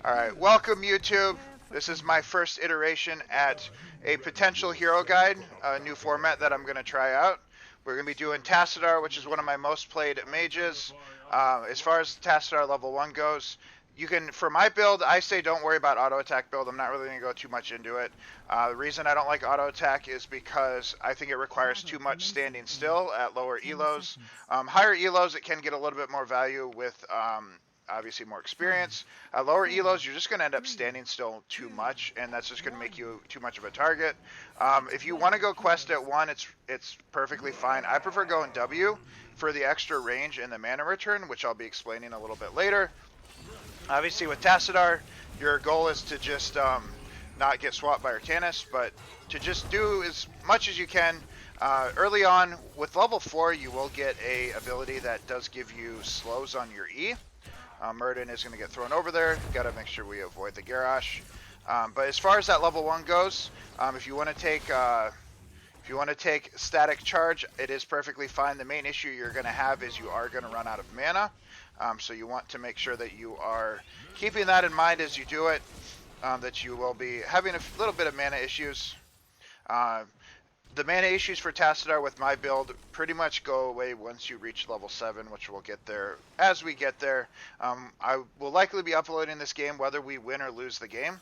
Alright, welcome YouTube. This is my first iteration at a potential hero guide, a new format that I'm going to try out. We're going to be doing Tassadar, which is one of my most played mages. As far as Tassadar level 1 goes, you can, for my build, I say don't worry about auto attack build. I'm not really going to go too much into it. The reason I don't like auto attack is because I think it requires too much standing still at lower elos. Higher elos, it can get a little bit more value with obviously more experience. Lower elos, you're just going to end up standing still too much, and that's just going to make you too much of a target. If you want to go quest at 1, it's perfectly fine. I prefer going W for the extra range and the mana return, which I'll be explaining a little bit later. Obviously with Tassadar, your goal is to just not get swapped by Artanis, but to just do as much as you can. Early on, with level 4, you will get a ability that does give you slows on your E. Murden is going to get thrown over there. Got to make sure we avoid the Garrosh. But as far as that level 1 goes, if you want to take static charge, it is perfectly fine. The main issue you're going to have is you are going to run out of mana. So you want to make sure that you are keeping that in mind as you do it, that you will be having a little bit of mana issues. The mana issues for Tassadar with my build pretty much go away once you reach level 7, which we'll get there as we get there. I will likely be uploading this game whether we win or lose the game.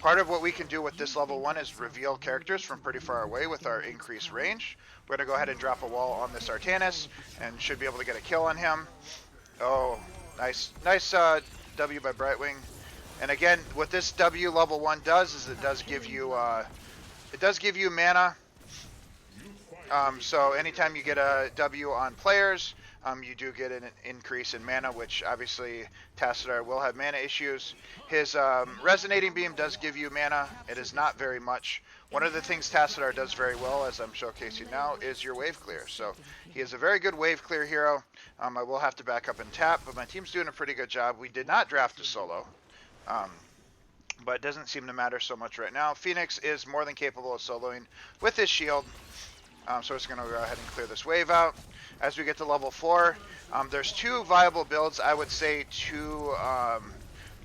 Part of what we can do with this level 1 is reveal characters from pretty far away with our increased range. We're going to go ahead and drop a wall on this Artanis and should be able to get a kill on him. Oh, nice W by Brightwing. And again, what this W level 1 does is it does give you mana. So anytime you get a W on players, you do get an increase in mana, which obviously Tassadar will have mana issues. His Resonating Beam does give you mana. It is not very much. One of the things Tassadar does very well, as I'm showcasing now, is your wave clear. So he is a very good wave clear hero. I will have to back up and tap, but my team's doing a pretty good job. We did not draft a solo, but it doesn't seem to matter so much right now. Phoenix is more than capable of soloing with his shield. So we're just going to go ahead and clear this wave out. As we get to level 4, there's 2 viable builds, I would say, to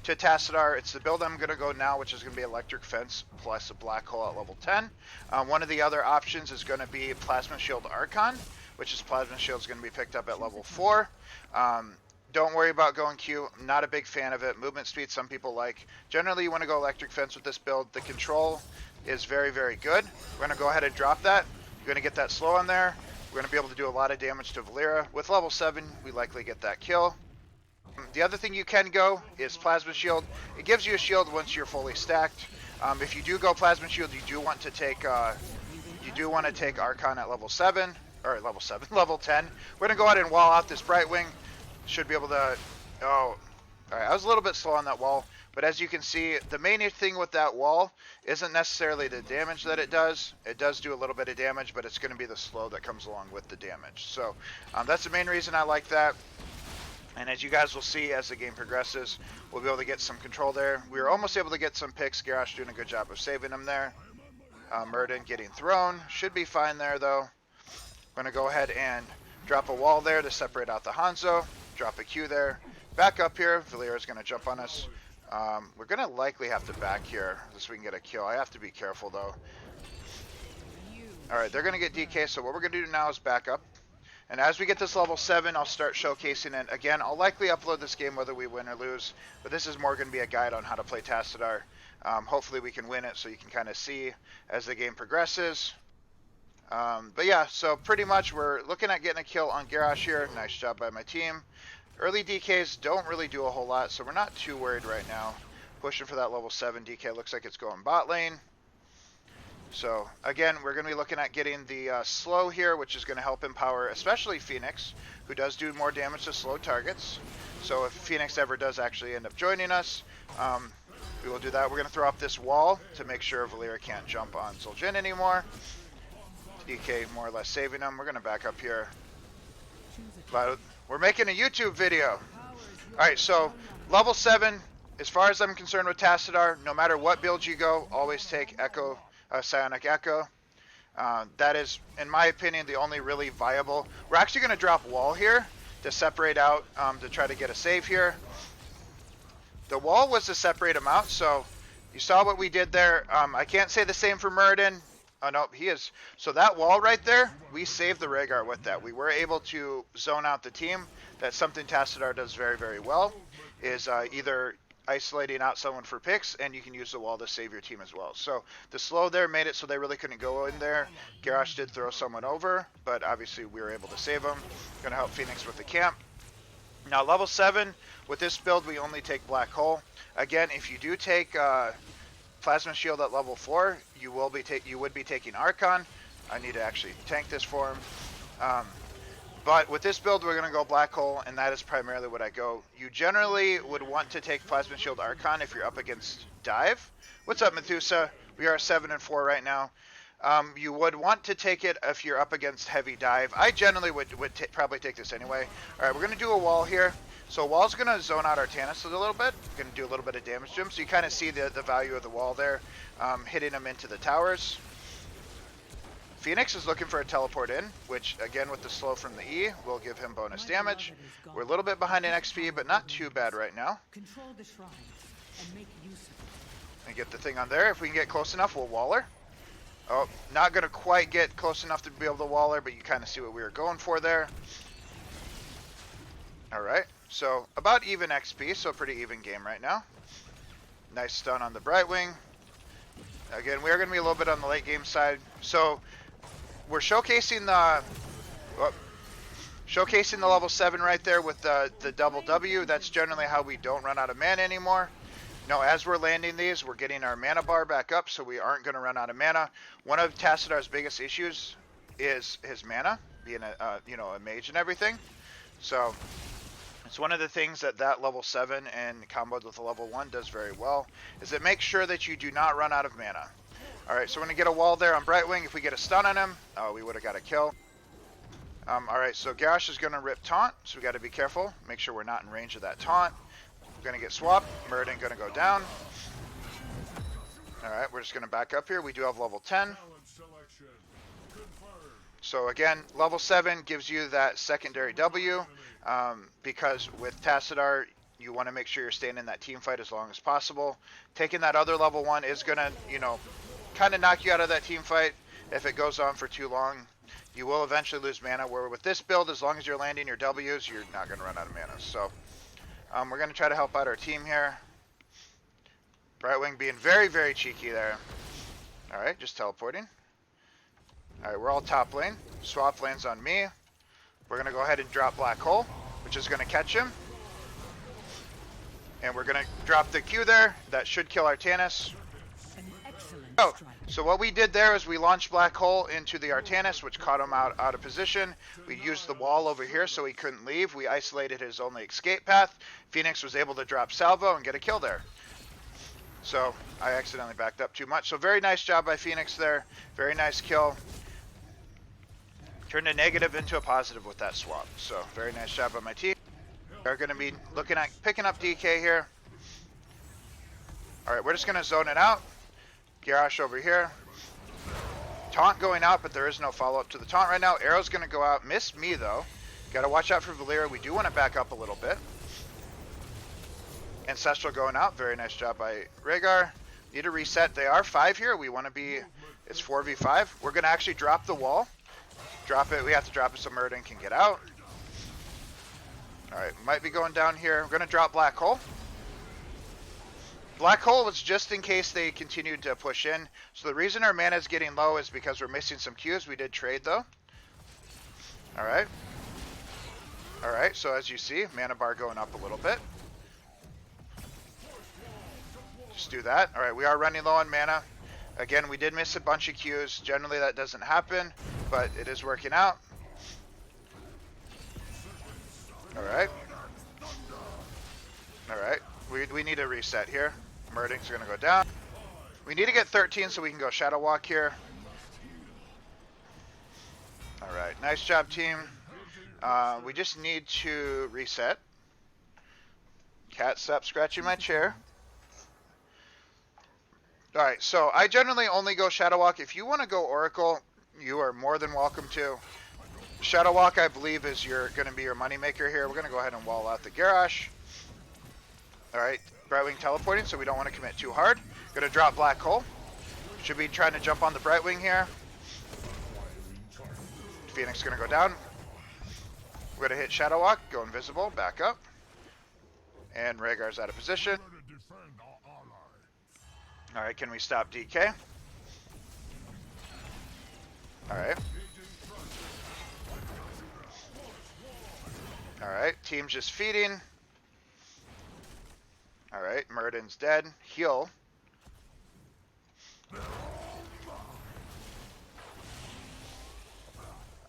Tassadar. It's the build I'm going to go now, which is going to be Electric Fence plus a Black Hole at level 10. One of the other options is going to be Plasma Shield Archon, which is Plasma Shield is going to be picked up at level 4. Don't worry about going Q. I'm not a big fan of it. Movement speed, some people like. Generally, you want to go Electric Fence with this build. The control is very, very good. We're going to go ahead and drop that. You're going to get that slow on there. We're going to be able to do a lot of damage to Valeera. With level 7, we likely get that kill. The other thing you can go is Plasma Shield. It gives you a shield once you're fully stacked. If you do go Plasma Shield, you do want to take Archon at level 7, or level 10. We're going to go ahead and wall out this Brightwing. Should be able to... Oh, alright, I was a little bit slow on that wall. But as you can see, the main thing with that wall isn't necessarily the damage that it does. It does do a little bit of damage, but it's going to be the slow that comes along with the damage. So that's the main reason I like that. And as you guys will see as the game progresses, we'll be able to get some control there. We were almost able to get some picks. Garrosh doing a good job of saving them there. Murden getting thrown. Should be fine there, though. We're going to go ahead and drop a wall there to separate out the Hanzo. Drop a Q there. Back up here. Valeera is going to jump on us. We're going to likely have to back here so we can get a kill. I have to be careful, though. Alright, they're going to get DK, so what we're going to do now is back up. And as we get this level 7, I'll start showcasing it. Again, I'll likely upload this game whether we win or lose, but this is more going to be a guide on how to play Tassadar. Hopefully we can win it so you can kind of see as the game progresses. But yeah, so pretty much we're looking at getting a kill on Garrosh here. Nice job by my team. Early DKs don't really do a whole lot, so we're not too worried right now. Pushing for that level 7 DK. Looks like it's going bot lane. So, again, we're going to be looking at getting the slow here, which is going to help empower especially Phoenix, who does do more damage to slow targets. So if Phoenix ever does actually end up joining us, we will do that. We're going to throw up this wall to make sure Valeera can't jump on Zul'jin anymore. DK more or less saving him. We're going to back up here. But we're making a YouTube video. Alright, so level 7, as far as I'm concerned with Tassadar, no matter what build you go, always take Psionic Echo. That is, in my opinion, the only really viable. We're actually going to drop wall here to separate out to try to get a save here. The wall was to separate them out, so you saw what we did there. I can't say the same for Muradin. Oh, no, he is. So that wall right there, we saved the Rhaegar with that. We were able to zone out the team. That's something Tassadar does very, very well, is either isolating out someone for picks, and you can use the wall to save your team as well. So the slow there made it so they really couldn't go in there. Garrosh did throw someone over, but obviously we were able to save him. Going to help Phoenix with the camp. Now level 7, with this build we only take Black Hole. Again, if you do take Plasma Shield at level 4, you would be taking Archon. I need to actually tank this for him. But with this build, we're going to go Black Hole, and that is primarily what I go. You generally would want to take Plasma Shield Archon if you're up against Dive. What's up, Methusa? We are 7 and 4 right now. You would want to take it if you're up against Heavy Dive. I generally would probably take this anyway. All right, we're going to do a wall here. So a wall's going to zone out Artanis a little bit. Going to do a little bit of damage to him. So you kind of see the value of the wall there, hitting him into the towers. Phoenix is looking for a teleport in, which again with the slow from the E will give him bonus damage. We're a little bit behind in XP, but not too bad right now. Control the shrine and make use of it. And get the thing on there. If we can get close enough, we'll wall her. Oh, not going to quite get close enough to be able to wall her, but you kind of see what we were going for there. Alright, so about even XP, so pretty even game right now. Nice stun on the Brightwing. Again, we are going to be a little bit on the late game side. So we're showcasing the level 7 right there with the double W. That's generally how we don't run out of mana anymore. No, as we're landing these, we're getting our mana bar back up, so we aren't going to run out of mana. One of Tassadar's biggest issues is his mana, being a mage and everything. So it's one of the things that level 7 and comboed with the level 1 does very well, is it makes sure that you do not run out of mana. Alright, so we're going to get a wall there on Brightwing. If we get a stun on him, we would have got a kill. Alright, so Garrosh is going to rip taunt, so we got to be careful. Make sure we're not in range of that taunt. We're going to get swapped. Muradin going to go down. Alright, we're just going to back up here. We do have level 10. So again, level 7 gives you that secondary W, because with Tassadar, you want to make sure you're staying in that team fight as long as possible. Taking that other level 1 is going to, kind of knock you out of that team fight if it goes on for too long. You will eventually lose mana, where with this build, as long as you're landing your W's, you're not going to run out of mana. So we're going to try to help out our team here. Brightwing being very, very cheeky there. Alright, just teleporting. Alright, we're all top lane. Swap lands on me. We're going to go ahead and drop Black Hole, which is going to catch him. And we're going to drop the Q there. That should kill Artanis. Oh, so what we did there is we launched Black Hole into the Artanis, which caught him out of position. We used the wall over here so he couldn't leave. We isolated his only escape path. Phoenix was able to drop Salvo and get a kill there. So I accidentally backed up too much. So very nice job by Phoenix there. Very nice kill. Turned a negative into a positive with that swap. So very nice job by my team. They're going to be looking at picking up DK here. Alright, we're just going to zone it out. Garrosh over here. Taunt going out, but there is no follow-up to the taunt right now. Arrow's going to go out. Missed me, though. Got to watch out for Valyria. We do want to back up a little bit. Ancestral going out. Very nice job by Rhaegar. Need a reset. They are 5 here. We want to be... It's 4v5. We're going to actually drop the wall. Drop it. We have to drop it so Muradin can get out. Alright, might be going down here. We're going to drop Black Hole. Black Hole was just in case they continued to push in. So the reason our mana is getting low is because we're missing some Qs. We did trade, though. Alright. Alright, so as you see, mana bar going up a little bit. Just do that. Alright, we are running low on mana. Again, we did miss a bunch of Qs. Generally, that doesn't happen, but it is working out. Alright. Alright. We need a reset here. Muradin's going to go down. We need to get 13 so we can go Shadow Walk here. Alright, nice job, team. We just need to reset. Cat, stop scratching my chair. Alright, so I generally only go Shadow Walk. If you want to go Oracle, you are more than welcome to. Shadow Walk, I believe, is going to be your moneymaker here. We're going to go ahead and wall out the Garrosh. Alright, Brightwing teleporting, so we don't want to commit too hard. Gonna drop Black Hole. Should be trying to jump on the Brightwing here. Phoenix gonna go down. We're gonna hit Shadow Walk, go invisible, back up. And Rhaegar's out of position. Alright, can we stop DK? Alright. Alright, team's just feeding. Alright, Murden's dead. Heal.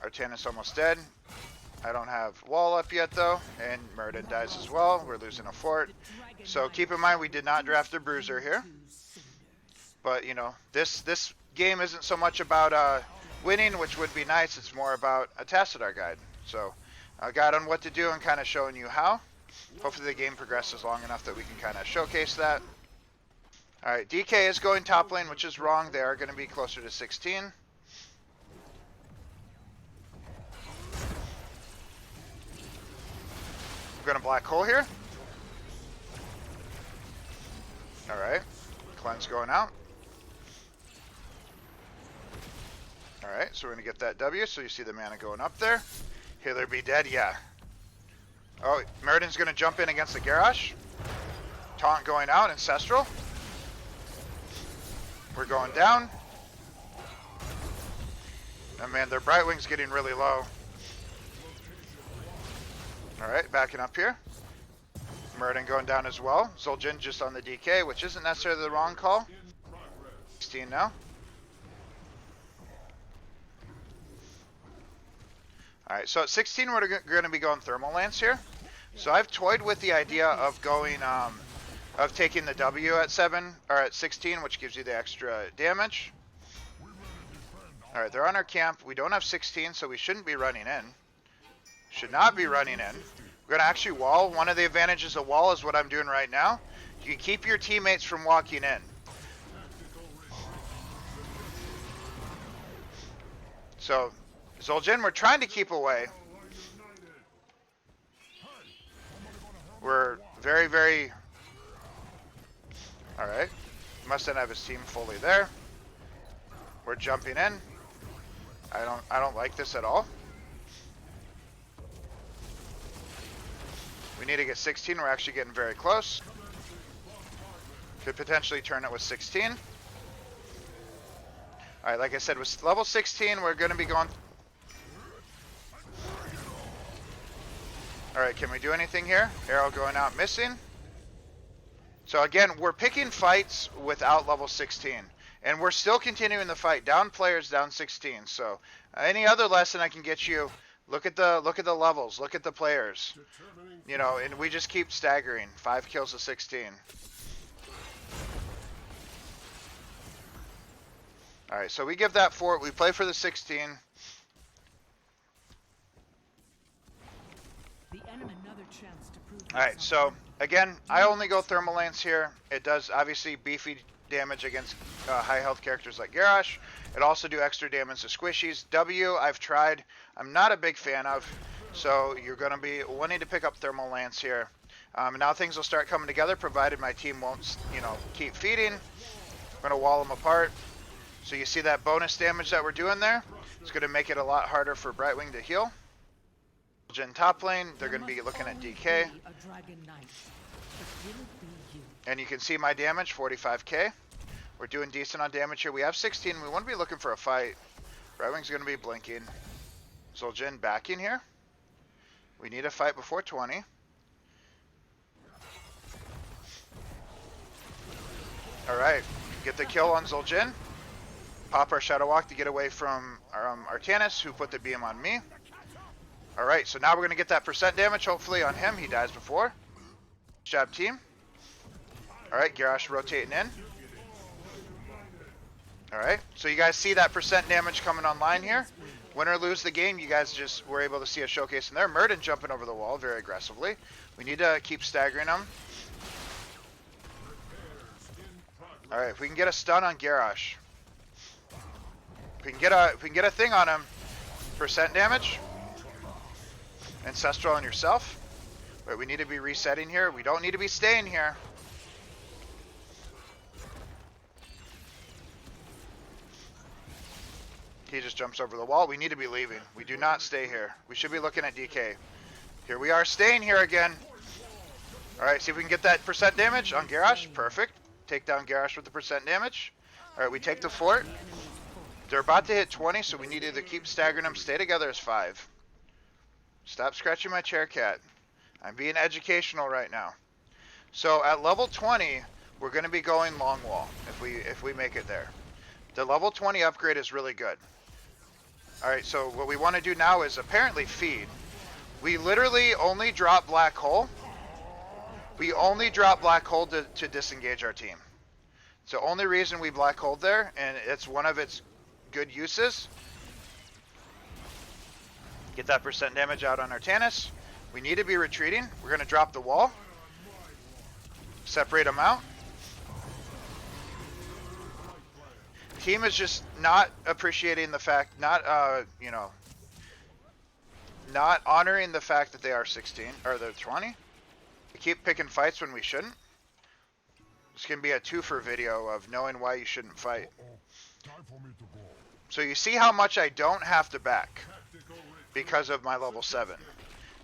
Artanis almost dead. I don't have wall up yet though, and Murden dies as well. We're losing a fort. So keep in mind we did not draft a bruiser here. But you know, this game isn't so much about winning, which would be nice. It's more about a Tassadar guide. So a guide on what to do and kind of showing you how. Hopefully the game progresses long enough that we can kind of showcase that. Alright, DK is going top lane, which is wrong. They are going to be closer to 16. We're going to Black Hole here. Alright, Cleanse going out. Alright, so we're going to get that W, so you see the mana going up there. Healer be dead, yeah. Oh, Murden's going to jump in against the Garrosh. Taunt going out, Ancestral. We're going down. Oh man, their Brightwing's getting really low. Alright, backing up here. Murden going down as well. Zul'jin just on the DK, which isn't necessarily the wrong call. 16 now. Alright, so at 16 we're going to be going Thermal Lance here. So I've toyed with the idea of going, of taking the W at 7, or at 16, which gives you the extra damage. Alright, they're on our camp. We don't have 16, so we shouldn't be running in. Should not be running in. We're going to actually wall. One of the advantages of wall is what I'm doing right now. You can keep your teammates from walking in. So, Zul'jin, we're trying to keep away. We're very, very... Alright. Mustn't have his team fully there. We're jumping in. I don't like this at all. We need to get 16. We're actually getting very close. Could potentially turn it with 16. Alright, like I said, with level 16, we're going to be going... Alright, can we do anything here? Arrow going out, missing. So again, we're picking fights without level 16. And we're still continuing the fight. Down players, down 16. So any other lesson I can get you, look at the levels, look at the players. You know, and we just keep staggering. 5 kills to 16. Alright, so we give that fort. We play for the 16. Alright, so again, I only go Thermal Lance here. It does obviously beefy damage against high health characters like Garrosh. It also do extra damage to squishies. W, I've tried. I'm not a big fan of. So you're going to be wanting to pick up Thermal Lance here. Now things will start coming together, provided my team won't, you know, keep feeding. I'm going to wall them apart. So you see that bonus damage that we're doing there? It's going to make it a lot harder for Brightwing to heal. In top lane, they're going to be looking at DK. And you can see my damage, 45k. We're doing decent on damage here. We have 16. We want to be looking for a fight. Brightwing's going to be blinking. Zul'jin backing here. We need a fight before 20. Alright, get the kill on Zul'jin. Pop our Shadow Walk to get away from Artanis, who put the beam on me. Alright, so now we're going to get that percent damage, hopefully, on him. He dies before. Good job, team. Alright, Garrosh rotating in. Alright, so you guys see that percent damage coming online here. Win or lose the game, you guys just were able to see a showcase in there. Murden jumping over the wall very aggressively. We need to keep staggering him. Alright, if we can get a stun on Garrosh. If we can get a thing on him. Percent damage. Ancestral on yourself. Right, we need to be resetting here. We don't need to be staying here. He just jumps over the wall. We need to be leaving. We do not stay here. We should be looking at DK. Here we are staying here again. Alright, see if we can get that percent damage on Garrosh. Perfect. Take down Garrosh with the percent damage. Alright, we take the fort. They're about to hit 20, so we need to either keep staggering them, stay together as 5. Stop scratching my chair, cat. I'm being educational right now. So at level 20, we're going to be going long wall if we make it there. The level 20 upgrade is really good. Alright, so what we want to do now is apparently feed. We literally only drop black hole. We only drop black hole to disengage our team. It's the only reason we black hole there, and it's one of its good uses. Get that percent damage out on our Tannis. We need to be retreating. We're going to drop the wall. Separate them out. Team is just not appreciating the fact, not honoring the fact that they are 16 or they're 20. We keep picking fights when we shouldn't. This can be a 2-for video of knowing why you shouldn't fight. So you see how much I don't have to back because of my level 7.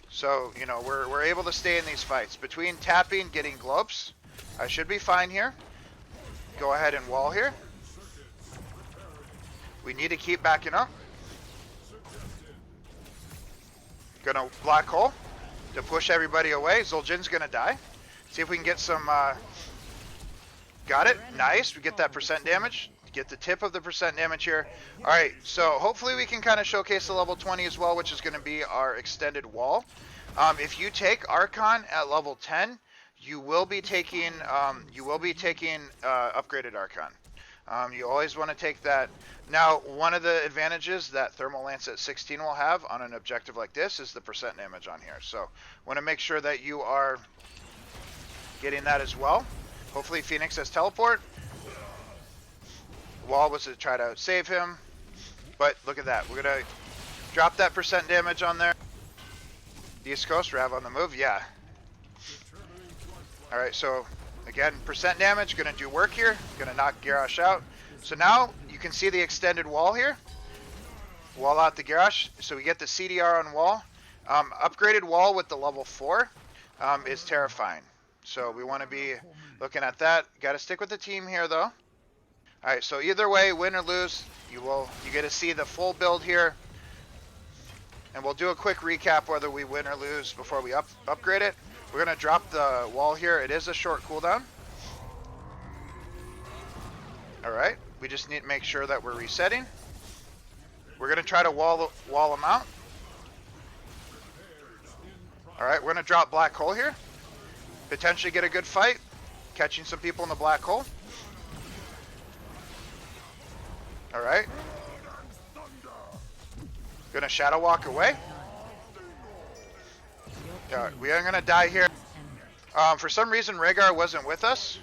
So, you know, we're able to stay in these fights. Between tapping, getting globes, I should be fine here. Go ahead and wall here. We need to keep backing up. Gonna black hole to push everybody away. Zul'jin's gonna die. See if we can get some, got it, nice. We get that percent damage. Get the tip of the percent damage here. Alright, so hopefully we can kind of showcase the level 20 as well, which is going to be our extended wall. If you take Archon at level 10, you will be taking upgraded Archon. You always want to take that. Now, one of the advantages that Thermal Lance at 16 will have on an objective like this is the percent damage on here. So, want to make sure that you are getting that as well. Hopefully Phoenix has teleport. Wall was to try to save him, but look at that. We're gonna drop that percent damage on there. The East Coast Rav on the move, yeah. All right, so again, percent damage, gonna do work here. Gonna knock Garrosh out. So now you can see the extended wall here. Wall out the Garrosh, so we get the CDR on wall. Upgraded wall with the level 4 is terrifying. So we want to be looking at that. Got to stick with the team here though. Alright, so either way, win or lose, you get to see the full build here. And we'll do a quick recap whether we win or lose before we upgrade it. We're going to drop the wall here. It is a short cooldown. Alright, we just need to make sure that we're resetting. We're going to try to wall them out. Alright, we're going to drop black hole here. Potentially get a good fight. Catching some people in the black hole. Alright. Gonna shadow walk away. Alright, we are gonna die here. For some reason Rhaegar wasn't with us,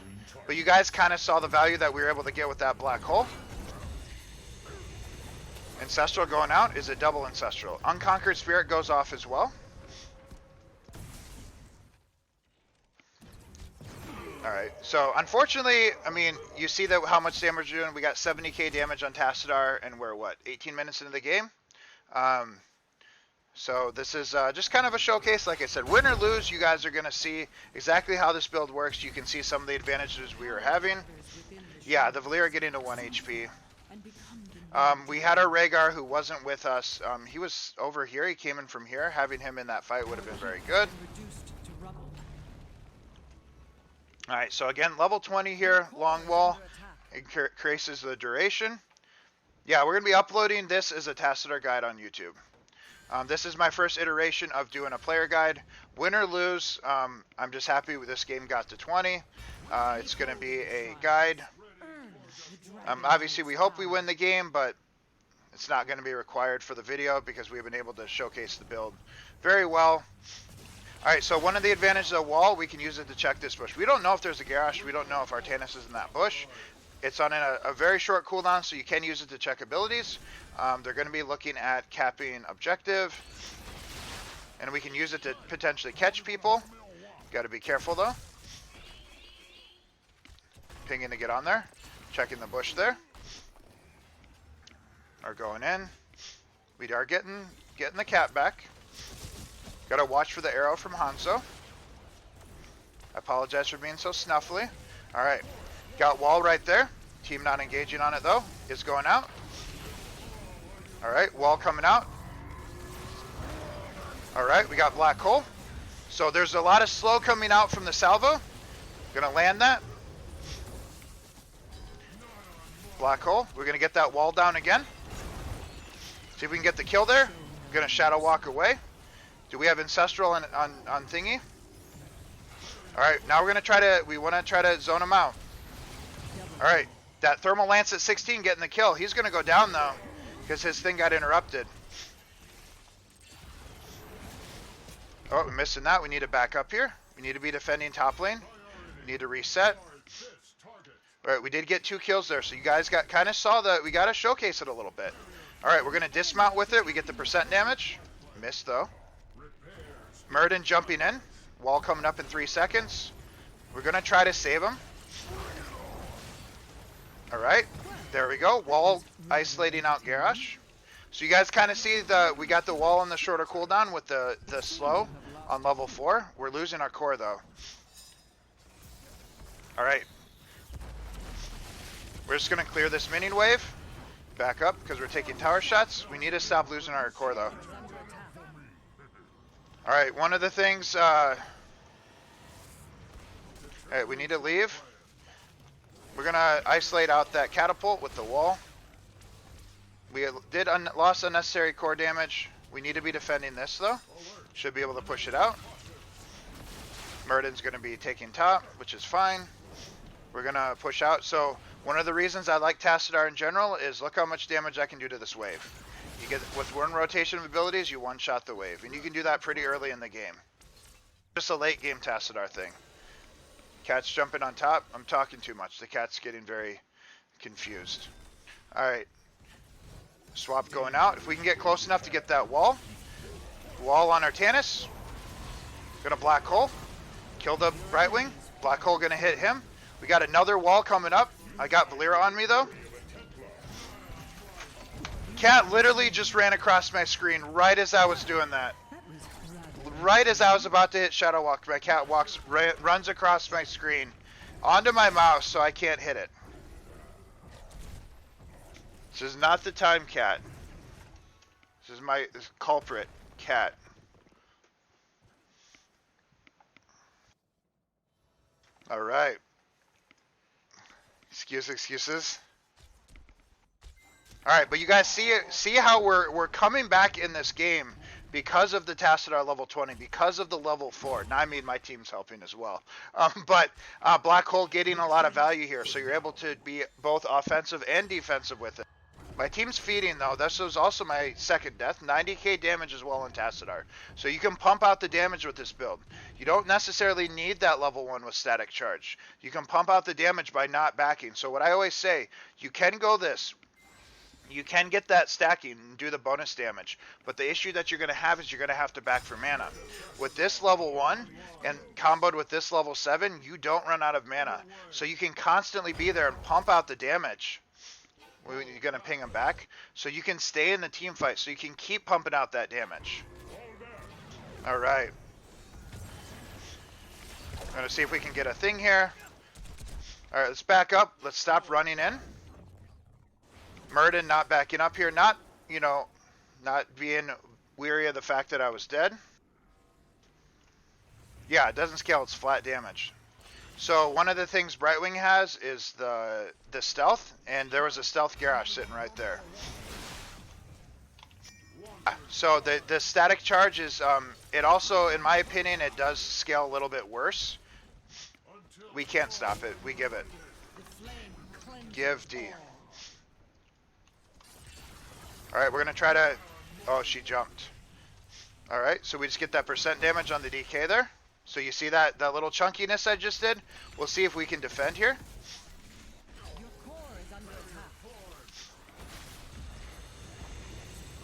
but you guys kind of saw the value that we were able to get with that black hole. Ancestral going out is a double ancestral. Unconquered Spirit goes off as well. Alright, so unfortunately, I mean, you see that how much damage we're doing. We got 70k damage on Tassadar, and we're, what, 18 minutes into the game? So this is just kind of a showcase. Like I said, win or lose, you guys are going to see exactly how this build works. You can see some of the advantages we were having. Yeah, the Valyria getting to 1 HP. We had our Rhaegar who wasn't with us. He was over here. He came in from here. Having him in that fight would have been very good. Alright, so again, level 20 here, long wall. Increases the duration. Yeah, we're going to be uploading this as a Tassadar guide on YouTube. This is my first iteration of doing a player guide. Win or lose, I'm just happy with this game got to 20. It's going to be a guide. Obviously, we hope we win the game, but it's not going to be required for the video because we've been able to showcase the build very well. Alright, so one of the advantages of the wall, we can use it to check this bush. We don't know if there's a Garrosh. We don't know if our Tannis is in that bush. It's on a very short cooldown, so you can use it to check abilities. They're going to be looking at capping objective. And we can use it to potentially catch people. Got to be careful, though. Pinging to get on there. Checking the bush there. are going in. We are getting the cat back. Gotta watch for the arrow from Hanzo. I apologize for being so snuffly. Alright. Got wall right there. Team not engaging on it though. Is going out. Alright, wall coming out. Alright, we got black hole. So there's a lot of slow coming out from the salvo. Gonna land that. Black hole. We're gonna get that wall down again. See if we can get the kill there. Gonna shadow walk away. Do we have ancestral on thingy? Alright, now we're gonna try to, we wanna try to zone him out. Alright, that thermal lance at 16 getting the kill. He's gonna go down though, because his thing got interrupted. Oh, we're missing that. We need to back up here. We need to be defending top lane. We need to reset. Alright, we did get 2 kills there, so you guys kind of saw that. We got to showcase it a little bit. Alright, we're going to dismount with it. We get the percent damage. Missed though. Murden jumping in. Wall coming up in 3 seconds. We're going to try to save him. Alright, there we go. Wall isolating out Garrosh. So you guys kind of see we got the wall on the shorter cooldown with the slow on level 4. We're losing our core though. Alright. We're just going to clear this minion wave. Back up because we're taking tower shots. We need to stop losing our core though. Alright, one of the things... Alright, we need to leave. We're going to isolate out that catapult with the wall. We did lost unnecessary core damage. We need to be defending this though. Should be able to push it out. Murden's going to be taking top, which is fine. We're going to push out. So one of the reasons I like Tassadar in general is look how much damage I can do to this wave. You get with one rotation of abilities, you one-shot the wave. And you can do that pretty early in the game. Just a late game Tassadar thing. Cat's jumping on top. I'm talking too much. The cat's getting very confused. Alright. Swap going out. If we can get close enough to get that wall. Wall on our Tannis. Gonna black hole. Kill the Brightwing. Black hole gonna hit him. We got another wall coming up. I got Valera on me though. Cat literally just ran across my screen right as I was doing that. Right as I was about to hit Shadow Walk, my cat runs across my screen onto my mouse so I can't hit it. This is not the time, cat. This is my culprit, cat. All right. Excuses. All right, but you guys see how we're coming back in this game because of the Tassadar level 20, because of the level 4. Now, I mean, my team's helping as well. But Black Hole getting a lot of value here, so you're able to be both offensive and defensive with it. My team's feeding, though. This was also my second death. 90k damage as well on Tassadar. So you can pump out the damage with this build. You don't necessarily need that level 1 with static charge. You can pump out the damage by not backing. So what I always say, you can go this. You can get that stacking and do the bonus damage, but the issue that you're going to have is you're going to have to back for mana. With this level 1 and comboed with this level 7, you don't run out of mana. So you can constantly be there and pump out the damage. You're going to ping them back. So you can stay in the team fight, so you can keep pumping out that damage. Alright. I'm going to see if we can get a thing here. Alright, let's back up. Let's stop running in. Murden not backing up here, not being weary of the fact that I was dead. Yeah, it doesn't scale, it's flat damage. So one of the things Brightwing has is the stealth, and there was a stealth Garrosh sitting right there. So the static charge is, it also, in my opinion, it does scale a little bit worse. We can't stop it, we give it. Give D. Alright, we're going to try to... Oh, she jumped. Alright, so we just get that percent damage on the DK there. So you see that little chunkiness I just did? We'll see if we can defend here.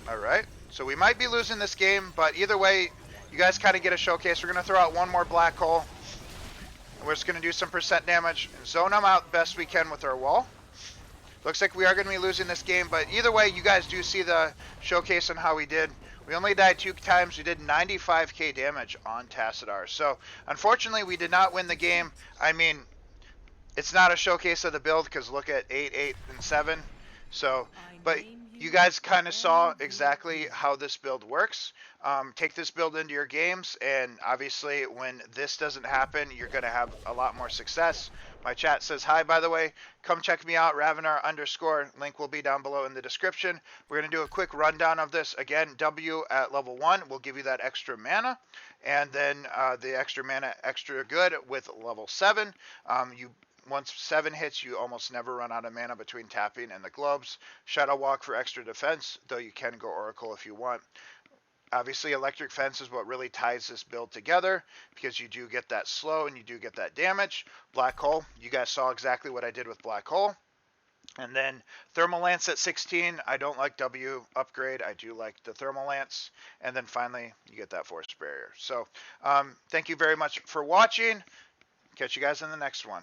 Alright, so we might be losing this game, but either way, you guys kind of get a showcase. We're going to throw out one more black hole. We're just going to do some percent damage and zone them out best we can with our wall. Looks like we are going to be losing this game, but either way, you guys do see the showcase on how we did. We only died 2 times. We did 95k damage on Tassadar. So, unfortunately, we did not win the game. I mean, it's not a showcase of the build because look at 8, 8, and 7. So, I but name you you guys kind of saw exactly MVP. how this build works. Take this build into your games, and obviously, when this doesn't happen, you're going to have a lot more success. My chat says hi, by the way. Come check me out, Ravenar _ link will be down below in the description. We're going to do a quick rundown of this. Again, W at level 1 will give you that extra mana, and then the extra mana extra good with level 7. You Once 7 hits, you almost never run out of mana between tapping and the globes. Shadow Walk for extra defense, though you can go Oracle if you want. Obviously, Electric Fence is what really ties this build together because you do get that slow and you do get that damage. Black Hole, you guys saw exactly what I did with Black Hole. And then Thermal Lance at 16. I don't like W upgrade. I do like the Thermal Lance. And then finally, you get that Force Barrier. So thank you very much for watching. Catch you guys in the next one.